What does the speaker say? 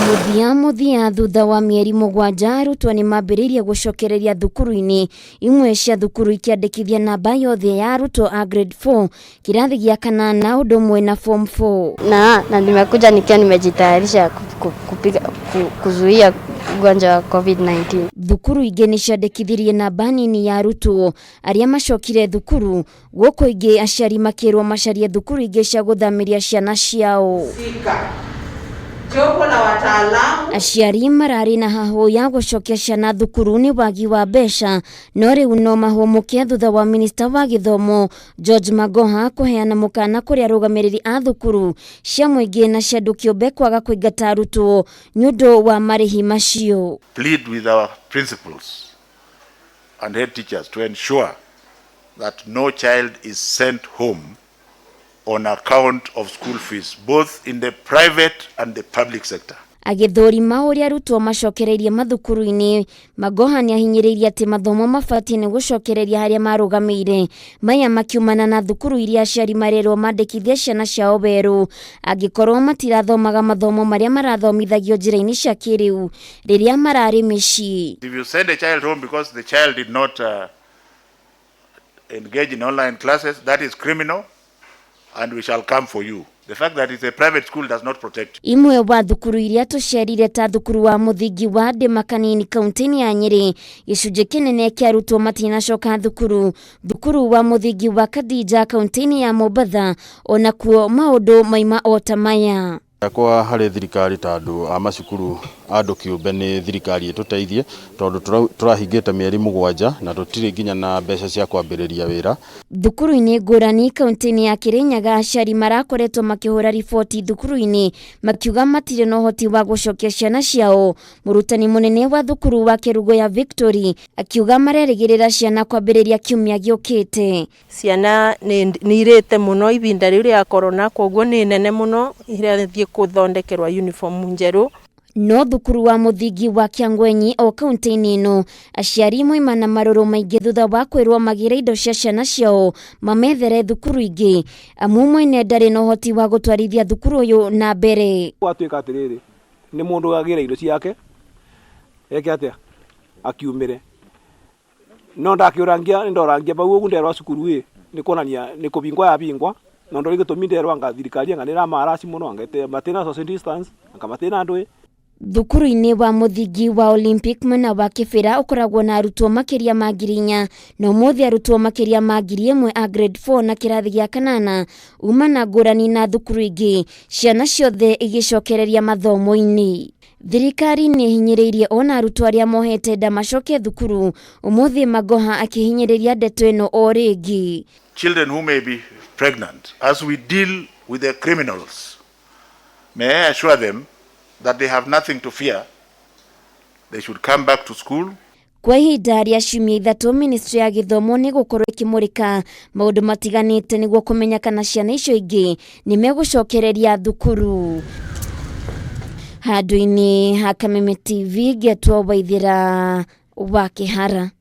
Muthia thutha wa mieri mugwanja arutwo ni mambiriria gucokereria thukuru-ini imwe cia thukuru ikiandikithia namba yothe ya arutwo a grade 4 kirathi gia kanana undu mwe na form 4 na nimekuja nikiwa nimejitayarisha kuzuia ugonjwa wa COVID-19. Thukuru ingi ni ciandikithirie namba nini ya arutwo aria macokire thukuru guko ingi aciari makirwo macarie thukuru ingi cia guthamiria ciana ciao. Aciari marari na haho ya gucokia ciana thukuru ni wagi wa mbeca no riu no mahomuke thutha wa minista wa githomo George Magoha kuheana mukaana kuri arugamiriri a thukuru cia muingi na cia kiumbe kwaga kuingata arutwo niundu wa marihi macio. Plead with our principals and head teachers to ensure that no child is sent home on account of school fees, both in the private and the public sector. Agithorima uria arutwo macokereirie mathukuru-ini, Magoha ni ahinyiririe ati mathomo mabatie ni gucokereria haria marugamiriri maya makiumana na thukuru iria aciari marerwo mandikithie ciana ciao beru angikorwo matirathomaga mathomo maria marathomithagio njira-ini cia kiriu riria marari micii. If you send a child home because the child did not engage in online classes, that is criminal. And we shall come for you. The fact that it's a private school does not protect you. Imwe wa thukuru iria tucerire ta thukuru wa muthingi wa Makanini kaunti-ini ya Nyeri gicunji kinene kia arutwo matinacoka thukuru wa muthingi wa Kadija kaunti-ini ya Mombasa ona kuo maundu maima otamaya. Kwa hari thirikari tandu amacukuru andu kiumbe ni thirikari ituteithie tondu turahingite mieri mugwanja na tutiri nginya na mbeca cia kwambiriria wira. Thukuru-ini ngurani kaunti-ini ya Kirinyaga aciari marakoretwo makihura riboti thukuru-ini makiuga matire na uhoti wa gucokia ciana ciao. Murutani munene wa thukuru wa Kirugo ya Victory akiuga marerigirira ciana kwambiriria kiumia giukite. Ciana ni irete muno ihinda riu ria corona koguo ni nene muno irathie kuthondekerwa uniform njeru. No thukuru wa muthingi wa Kiangwenyi o kaunti-ini ino aciari moimana maruru maingi thutha wa kwirwo magire indo cia ciana ciao mamethere thukuru ingi amu mwene ndari na uhoti wa gutwarithia thukuru uyu na mbere. Gwatuika atiriri ni mundu agira indo ciake eke atia akiumire no ndakiurangia ndorangia bau ugu nderwa cukuru ni kuonania ni kubingwa ya bingwa no ndori gitumi nderwa nga thirikari nganira marasi muno ngete matena social distance akamatena ndwe. Thukuru-ini wa muthingi wa Olympic mwena wa Kibira ukoragwo na arutwo makiria ma 4,000 na umuthi arutwo makiria ma 1,000 a grade 4 na kirathi gia kanana umana ngurani na thukuru ingi ciana ciothe igicokereria mathomo-ini. Thirikari ni hinyiriirie ona arutwo aria mohete nda macoke thukuru umuthi Magoha akihinyiriria ndeto ino o ringi. Children who may be pregnant, as we deal with the criminals, may I assure them that they have nothing to fear. They should come back to school. Kwa ihinda ria ciumia 3 ministry ya githomo nigukorwo ikimurika maundu matiganite niguo kumenya kana ciana icio ingi ni megucokereria thukuru. Handu-ini ha Kameme TV getwo Waithira wa Kihara.